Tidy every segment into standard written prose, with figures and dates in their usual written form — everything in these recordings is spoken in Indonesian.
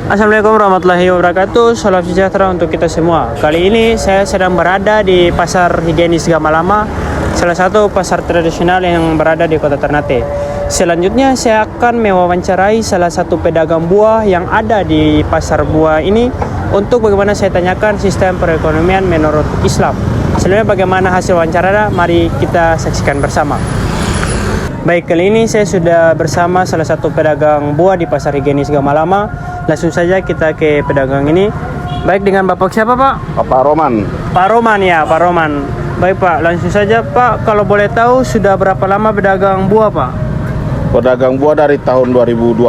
Assalamualaikum warahmatullahi wabarakatuh. Salam sejahtera untuk kita semua. Kali ini saya sedang berada di Pasar Higienis Gamalama, salah satu pasar tradisional yang berada di Kota Ternate. Selanjutnya saya akan mewawancarai salah satu pedagang buah yang ada di pasar buah ini untuk bagaimana saya tanyakan sistem perekonomian menurut Islam. Selanjutnya bagaimana hasil wawancara, mari kita saksikan bersama. Baik, kali ini saya sudah bersama salah satu pedagang buah di Pasar Higienis Gamalama. Langsung saja kita ke pedagang ini. Baik, dengan Bapak siapa, Pak? Pak Roman. Pak Roman ya, Pak Roman. Baik, Pak, langsung saja, Pak. Kalau boleh tahu sudah berapa lama pedagang buah, Pak? Pedagang buah dari tahun 2012.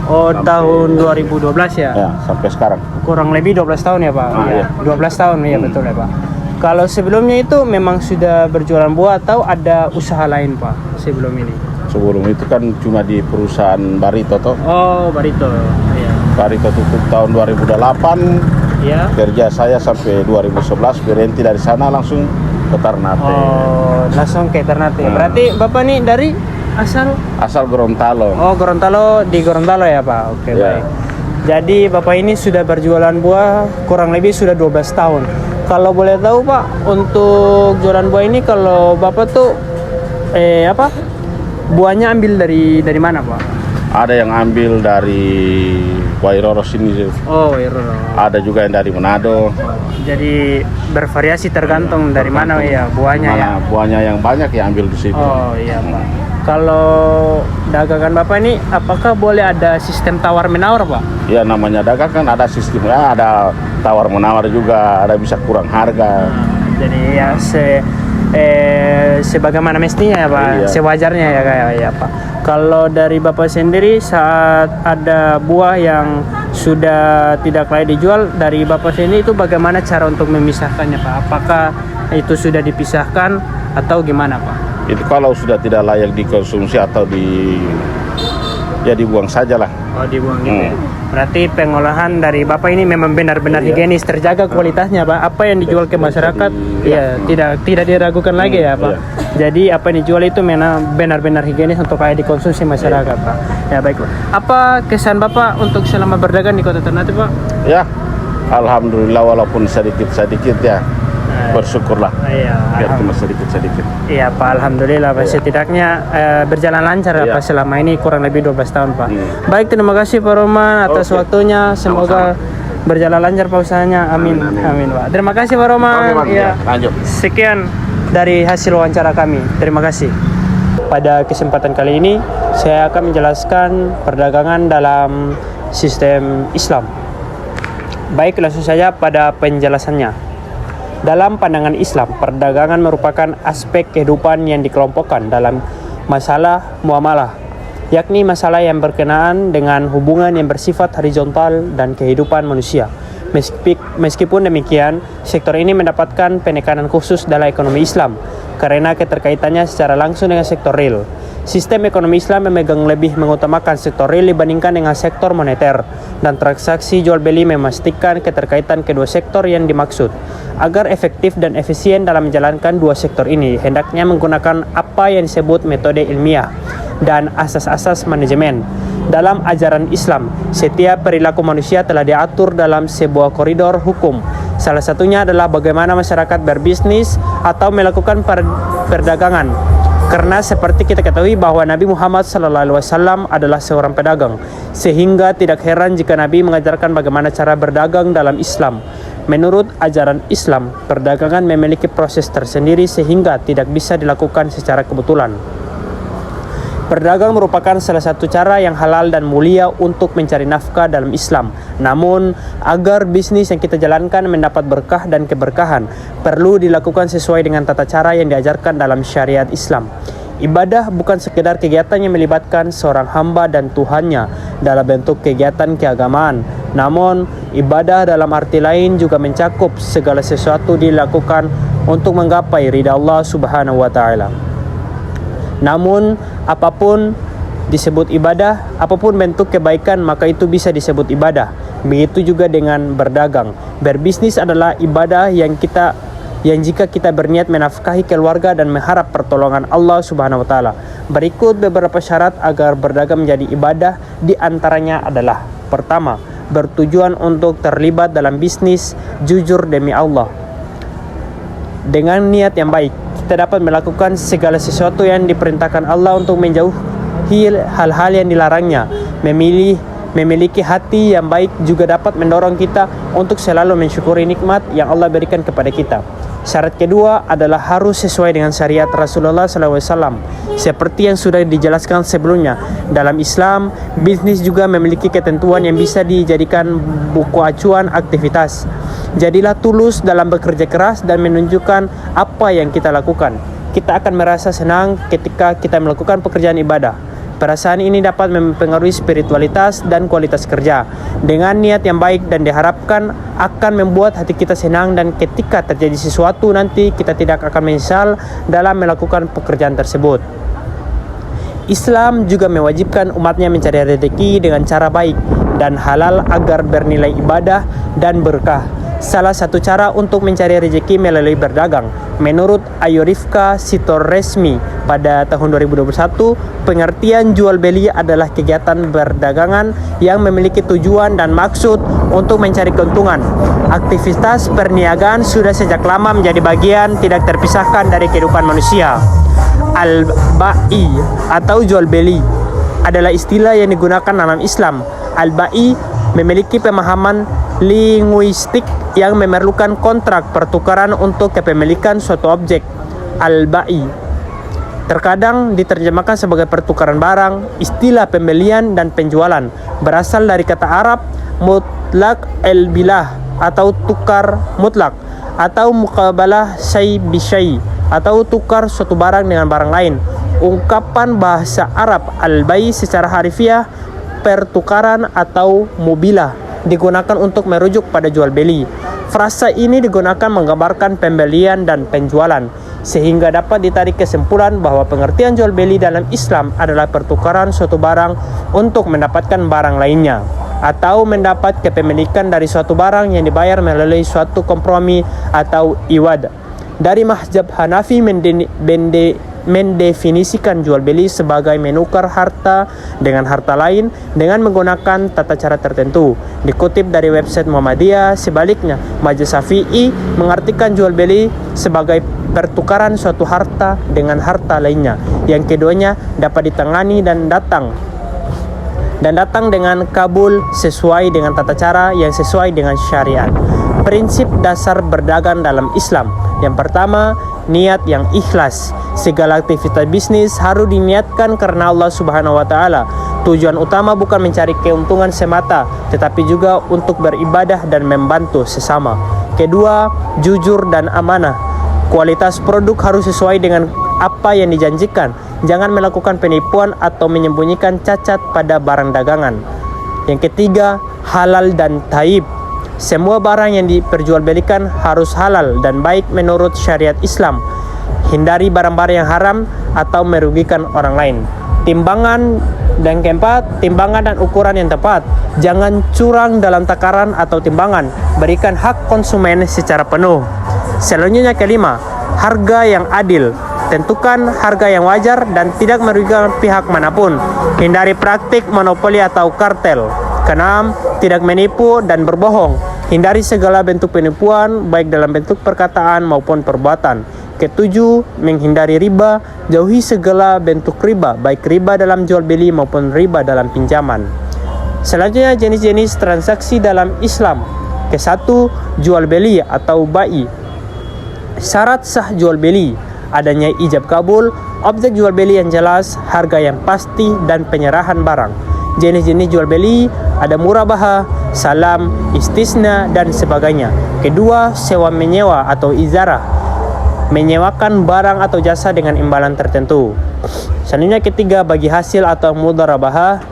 Oh, tahun 2012 ya? Ya, sampai sekarang. Kurang lebih 12 tahun ya, Pak? Iya. 12 tahun ya, betul ya, Pak. Kalau sebelumnya itu memang sudah berjualan buah atau ada usaha lain, Pak, sebelum ini? Sebelum itu kan cuma di perusahaan Barito toh. Oh, Barito. Iya. Barito tutup tahun 2008. Iya. Kerja saya sampai 2011, berhenti dari sana langsung ke Ternate. Oh, langsung ke Ternate. Berarti Bapak nih dari Asal Gorontalo. Oh, Gorontalo, di Gorontalo ya, Pak. Oke, Ya. baik. Jadi Bapak ini sudah berjualan buah kurang lebih sudah 12 tahun. Kalau boleh tahu, Pak, untuk jualan buah ini kalau Bapak tuh buahnya ambil dari mana, Pak? Ada yang ambil dari Wairoro sini. Oh, iya. Ada juga yang dari Manado. Jadi bervariasi tergantung dari mana ya buahnya ya. Buahnya yang banyak ya ambil di situ. Oh, iya, Pak. Kalau dagangan Bapak ini apakah boleh ada sistem tawar menawar, Pak? Ya, namanya dagang kan ada sistemnya, ada tawar menawar juga, ada bisa kurang harga. Jadi ya sebagaimana mestinya ya, Pak. Iya. Sewajarnya ya, kayak ya, Pak. Kalau dari Bapak sendiri saat ada buah yang sudah tidak layak dijual dari Bapak sendiri itu bagaimana cara untuk memisahkannya, Pak? Apakah itu sudah dipisahkan atau gimana, Pak? Itu kalau sudah tidak layak dikonsumsi atau dibuang saja lah. Oh, dibuang gitu ya. Berarti pengolahan dari Bapak ini memang benar-benar higienis, terjaga kualitasnya, Pak. Apa yang dijual ke masyarakat ya tidak diragukan lagi ya, Pak. Jadi apa yang dijual itu memang benar-benar higienis untuk kayak dikonsumsi masyarakat, Pak. Ya, baik, Pak. Apa kesan Bapak untuk selama berdagang di Kota Ternate, Pak? Ya, alhamdulillah walaupun sedikit-sedikit ya. Bersyukurlah. Iya, Biar cuma sedikit-sedikit. iya, Pak, alhamdulillah, Pak. Setidaknya berjalan lancar Pak selama ini kurang lebih 12 tahun, Pak. Baik, terima kasih Pak Roman atas waktunya. Semoga berjalan lancar Pak usahanya. Amin. Amin, Pak. Terima kasih Pak Roman. Iya. Lanjut. Sekian dari hasil wawancara kami. Terima kasih. Pada kesempatan kali ini saya akan menjelaskan perdagangan dalam sistem Islam. Baik, langsung saja pada penjelasannya. Dalam pandangan Islam, perdagangan merupakan aspek kehidupan yang dikelompokkan dalam masalah muamalah, yakni masalah yang berkenaan dengan hubungan yang bersifat horizontal dan kehidupan manusia. Meskipun demikian, sektor ini mendapatkan penekanan khusus dalam ekonomi Islam karena keterkaitannya secara langsung dengan sektor real. Sistem ekonomi Islam memegang lebih mengutamakan sektor real dibandingkan dengan sektor moneter, dan transaksi jual beli memastikan keterkaitan kedua sektor yang dimaksud. Agar efektif dan efisien dalam menjalankan dua sektor ini, hendaknya menggunakan apa yang disebut metode ilmiah dan asas-asas manajemen. Dalam ajaran Islam, setiap perilaku manusia telah diatur dalam sebuah koridor hukum. Salah satunya adalah bagaimana masyarakat berbisnis atau melakukan perdagangan. Karena seperti kita ketahui bahwa Nabi Muhammad SAW adalah seorang pedagang, sehingga tidak heran jika Nabi mengajarkan bagaimana cara berdagang dalam Islam. Menurut ajaran Islam, perdagangan memiliki proses tersendiri sehingga tidak bisa dilakukan secara kebetulan. Berdagang merupakan salah satu cara yang halal dan mulia untuk mencari nafkah dalam Islam. Namun, agar bisnis yang kita jalankan mendapat berkah dan keberkahan, perlu dilakukan sesuai dengan tata cara yang diajarkan dalam syariat Islam. Ibadah bukan sekedar kegiatan yang melibatkan seorang hamba dan Tuhannya dalam bentuk kegiatan keagamaan. Namun, ibadah dalam arti lain juga mencakup segala sesuatu dilakukan untuk menggapai ridha Allah Subhanahu wa taala. Namun, apapun disebut ibadah, apapun bentuk kebaikan, maka itu bisa disebut ibadah. Begitu juga dengan berdagang. Berbisnis adalah ibadah yang jika kita berniat menafkahi keluarga dan mengharap pertolongan Allah Subhanahu wa taala. Berikut beberapa syarat agar berdagang menjadi ibadah, di antaranya adalah: pertama, bertujuan untuk terlibat dalam bisnis jujur demi Allah. Dengan niat yang baik, kita dapat melakukan segala sesuatu yang diperintahkan Allah untuk menjauhi hal-hal yang dilarangnya. Memiliki hati yang baik juga dapat mendorong kita untuk selalu mensyukuri nikmat yang Allah berikan kepada kita. Syarat kedua adalah harus sesuai dengan syariat Rasulullah SAW. Seperti yang sudah dijelaskan sebelumnya, dalam Islam, bisnis juga memiliki ketentuan yang bisa dijadikan buku acuan aktivitas. Jadilah tulus dalam bekerja keras dan menunjukkan apa yang kita lakukan. Kita akan merasa senang ketika kita melakukan pekerjaan ibadah. Perasaan ini dapat mempengaruhi spiritualitas dan kualitas kerja. Dengan niat yang baik dan diharapkan akan membuat hati kita senang, dan ketika terjadi sesuatu nanti kita tidak akan menyesal dalam melakukan pekerjaan tersebut. Islam juga mewajibkan umatnya mencari rezeki dengan cara baik dan halal agar bernilai ibadah dan berkah. Salah satu cara untuk mencari rezeki melalui berdagang. Menurut Ayu Rifka Sitor Resmi pada tahun 2021, pengertian jual beli adalah kegiatan berdagangan yang memiliki tujuan dan maksud untuk mencari keuntungan. Aktivitas perniagaan sudah sejak lama menjadi bagian tidak terpisahkan dari kehidupan manusia. Al-Ba'i atau jual beli adalah istilah yang digunakan dalam Islam. Al-Ba'i memiliki pemahaman linguistik yang memerlukan kontrak pertukaran untuk kepemilikan suatu objek. Al-Ba'i terkadang diterjemahkan sebagai pertukaran barang. Istilah pembelian dan penjualan berasal dari kata Arab mutlak al-bilah atau tukar mutlak, atau muqabalah syai bi syai atau tukar suatu barang dengan barang lain. Ungkapan bahasa Arab al-bai secara harfiah pertukaran atau mubilah digunakan untuk merujuk pada jual beli. Frasa ini digunakan menggambarkan pembelian dan penjualan, sehingga dapat ditarik kesimpulan bahwa pengertian jual beli dalam Islam adalah pertukaran suatu barang untuk mendapatkan barang lainnya, atau mendapat kepemilikan dari suatu barang yang dibayar melalui suatu kompromi atau iwad. Dari mazhab Hanafi mendefinisikan jual beli sebagai menukar harta dengan harta lain dengan menggunakan tata cara tertentu. Dikutip dari website Muhammadiyah, sebaliknya mazhab Syafi'i mengartikan jual beli sebagai pertukaran suatu harta dengan harta lainnya, yang keduanya dapat ditangani dan datang dengan kabul sesuai dengan tata cara yang sesuai dengan syariat. Prinsip dasar berdagang dalam Islam. Yang pertama, niat yang ikhlas. Segala aktivitas bisnis harus diniatkan karena Allah Subhanahu wa taala. Tujuan utama bukan mencari keuntungan semata, tetapi juga untuk beribadah dan membantu sesama. Kedua, jujur dan amanah. Kualitas produk harus sesuai dengan apa yang dijanjikan. Jangan melakukan penipuan atau menyembunyikan cacat pada barang dagangan. Yang ketiga, halal dan thayyib. Semua barang yang diperjualbelikan harus halal dan baik menurut syariat Islam. Hindari barang-barang yang haram atau merugikan orang lain. Timbangan dan keempat, timbangan dan ukuran yang tepat. Jangan curang dalam takaran atau timbangan. Berikan hak konsumen secara penuh. Selanjutnya kelima, harga yang adil. Tentukan harga yang wajar dan tidak merugikan pihak manapun. Hindari praktik monopoli atau kartel. Keenam, tidak menipu dan berbohong. Hindari segala bentuk penipuan, baik dalam bentuk perkataan maupun perbuatan. Ketujuh, menghindari riba. Jauhi segala bentuk riba, baik riba dalam jual beli maupun riba dalam pinjaman. Selanjutnya, jenis-jenis transaksi dalam Islam. Kesatu, jual beli atau ba'i. Syarat sah jual beli: adanya ijab kabul, objek jual beli yang jelas, harga yang pasti, dan penyerahan barang. Jenis-jenis jual beli ada murabahah, salam, istisna, dan sebagainya. Kedua, sewa menyewa atau izarah, menyewakan barang atau jasa dengan imbalan tertentu. Selanjutnya ketiga, bagi hasil atau mudharabahah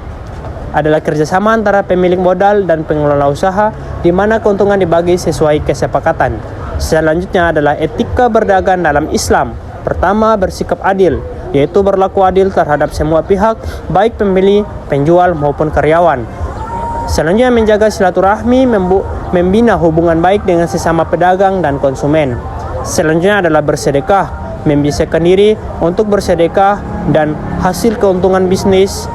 adalah kerjasama antara pemilik modal dan pengelola usaha, di mana keuntungan dibagi sesuai kesepakatan. Selanjutnya adalah etika berdagang dalam Islam. Pertama, bersikap adil, yaitu berlaku adil terhadap semua pihak, baik pembeli, penjual, maupun karyawan. Selanjutnya, menjaga silaturahmi, membina hubungan baik dengan sesama pedagang dan konsumen. Selanjutnya adalah bersedekah, membiasakan diri untuk bersedekah dan hasil keuntungan bisnis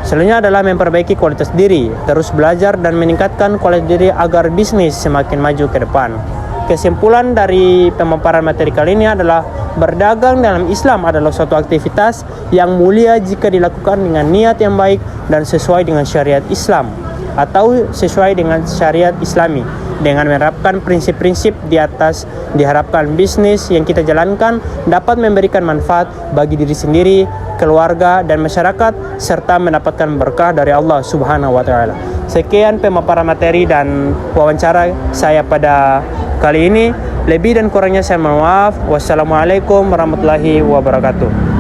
Selanjutnya adalah memperbaiki kualitas diri, terus belajar dan meningkatkan kualitas diri agar bisnis semakin maju ke depan. Kesimpulan dari pemaparan materi kali ini adalah berdagang dalam Islam adalah suatu aktivitas yang mulia jika dilakukan dengan niat yang baik dan sesuai dengan syariat Islam atau sesuai dengan syariat Islami. Dengan menerapkan prinsip-prinsip di atas, diharapkan bisnis yang kita jalankan dapat memberikan manfaat bagi diri sendiri, keluarga, dan masyarakat, serta mendapatkan berkah dari Allah Subhanahu wa Ta'ala. Sekian pemaparan materi dan wawancara saya pada kali ini. Lebih dan kurangnya saya mohon maaf. Wassalamualaikum warahmatullahi wabarakatuh.